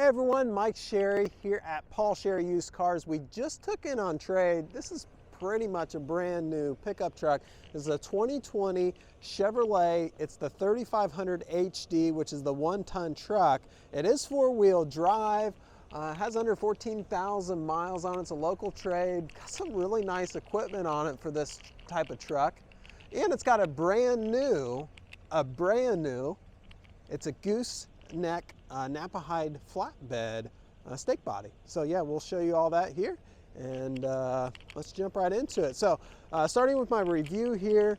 Hey everyone, Mike Sherry here at Paul Sherry Used Cars. We just took in on trade. This is pretty much a brand new pickup truck. This is a 2020 Chevrolet. It's the 3500 HD, which is the 1-ton truck. It is 4-wheel drive. Has under 14,000 miles on it. It's a local trade. Got some really nice equipment on it for this type of truck. And it's got a brand new, it's a Gooseneck Knapheide flatbed stake body. So yeah, we'll show you all that here, and let's jump right into it. So starting with my review here,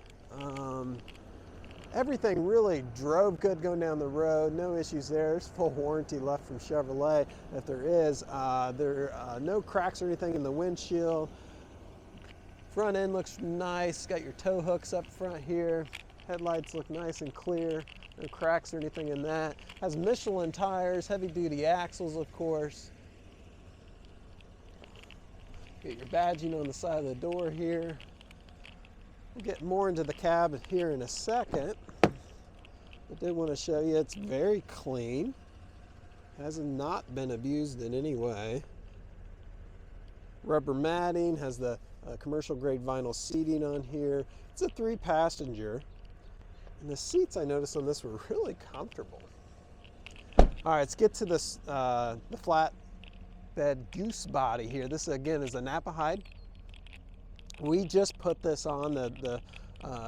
everything really drove good going down the road. No issues there. There's full warranty left from Chevrolet. If there is, no cracks or anything in the windshield. Front end looks nice. Got your tow hooks up front here. Headlights look nice and clear. No cracks or anything in that. Has Michelin tires, heavy duty axles, of course. Get your badging on the side of the door here. We'll get more into the cab here in a second. I did want to show you it's very clean. Has not been abused in any way. Rubber matting, has the commercial grade vinyl seating on here. It's a 3-passenger. And the seats, I noticed on this, were really comfortable. All right, let's get to this, the flatbed goose body here. This, again, is a Knapheide. We just put this on. The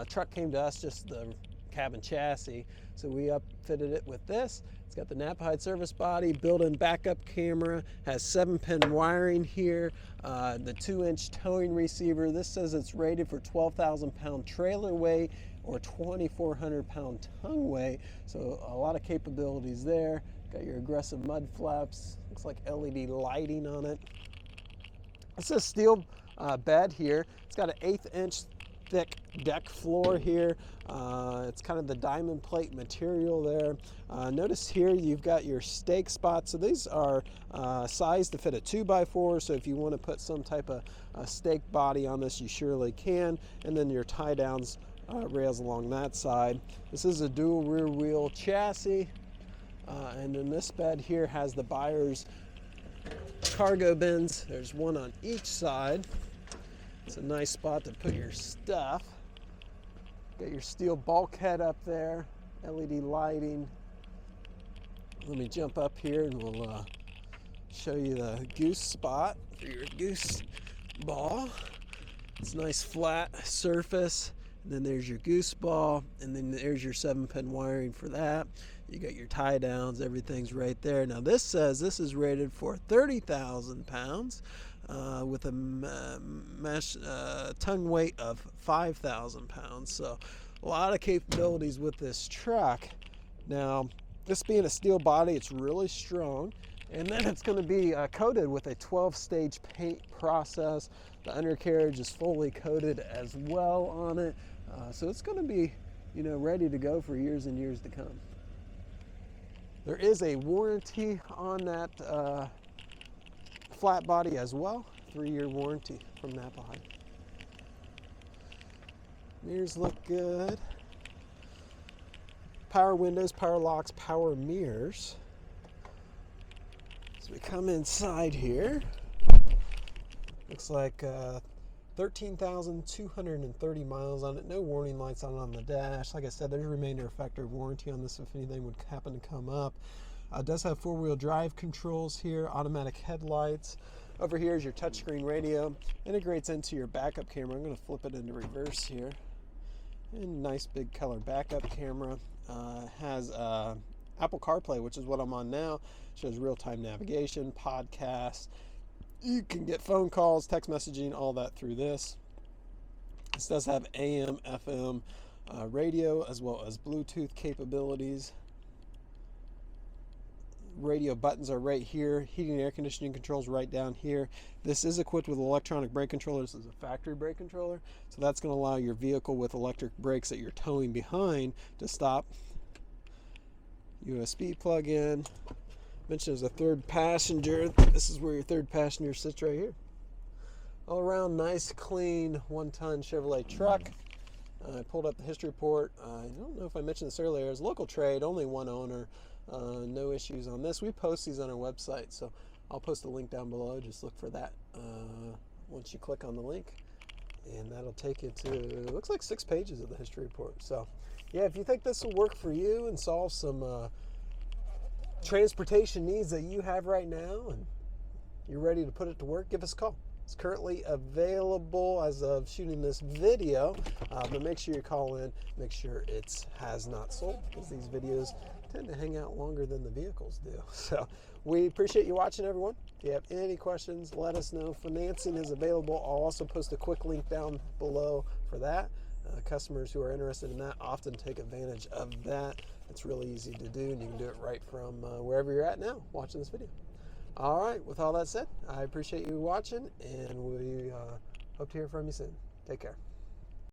truck came to us, just the cabin chassis. So we upfitted it with this. It's got the Knapheide service body, built-in backup camera, has 7-pin wiring here, the 2-inch towing receiver. This says it's rated for 12,000-pound trailer weight or 2,400-pound tongue weight. So a lot of capabilities there. Got your aggressive mud flaps. Looks like LED lighting on it. It's a steel bed here. It's got an 1/8-inch thick deck floor here. It's kind of the diamond plate material there. Notice here you've got your stake spots. So these are sized to fit a 2x4. So if you want to put some type of stake body on this, you surely can. And then your tie downs rails along that side. This is a dual rear wheel chassis. And then this bed here has the buyer's cargo bins. There's one on each side. It's a nice spot to put your stuff. Got your steel bulkhead up there, LED lighting. Let me jump up here and we'll show you the goose spot for your goose ball. It's a nice flat surface. And then there's your goose ball, and then there's your 7-pin wiring for that. You got your tie downs, everything's right there. Now this says this is rated for 30,000 pounds with a tongue weight of 5,000 pounds. So a lot of capabilities with this truck. Now, this being a steel body, it's really strong. And then it's going to be coated with a 12-stage paint process. The undercarriage is fully coated as well on it. So it's going to be, ready to go for years and years to come. There is a warranty on that flat body as well. 3-year warranty from Knapheide. Mirrors look good. Power windows, power locks, power mirrors. So we come inside here. Looks like 13,230 miles on it. No warning lights on the dash. Like I said, there's a remainder effective warranty on this if anything would happen to come up. It does have 4-wheel drive controls here, automatic headlights. Over here is your touchscreen radio. Integrates into your backup camera. I'm going to flip it into reverse here. And nice big color backup camera. Has Apple CarPlay, which is what I'm on now. Shows real-time navigation, podcasts. You can get phone calls, text messaging, all that through this. This does have AM, FM radio, as well as Bluetooth capabilities. Radio buttons are right here. Heating and air conditioning controls right down here. This is equipped with electronic brake controller. This is a factory brake controller. So that's going to allow your vehicle with electric brakes that you're towing behind to stop. USB plug-in. Mentioned as a 3rd passenger. This is where your 3rd passenger sits right here. All around nice, clean, 1-ton Chevrolet truck. I pulled up the history report. I don't know if I mentioned this earlier. It's local trade, only one owner. No issues on this. We post these on our website, so I'll post a link down below. Just look for that once you click on the link, and that'll take you to, it looks like 6 pages of the history report. So yeah, if you think this will work for you and solve some transportation needs that you have right now and you're ready to put it to work, give us a call. It's currently available as of shooting this video, but make sure you call in, make sure it has not sold, because these videos tend to hang out longer than the vehicles do. So we appreciate you watching, everyone. If you have any questions, let us know. Financing is available. I'll also post a quick link down below for that. Customers who are interested in that often take advantage of that. It's really easy to do, and you can do it right from wherever you're at now watching this video. All right, with all that said, I appreciate you watching, and we hope to hear from you soon. Take care.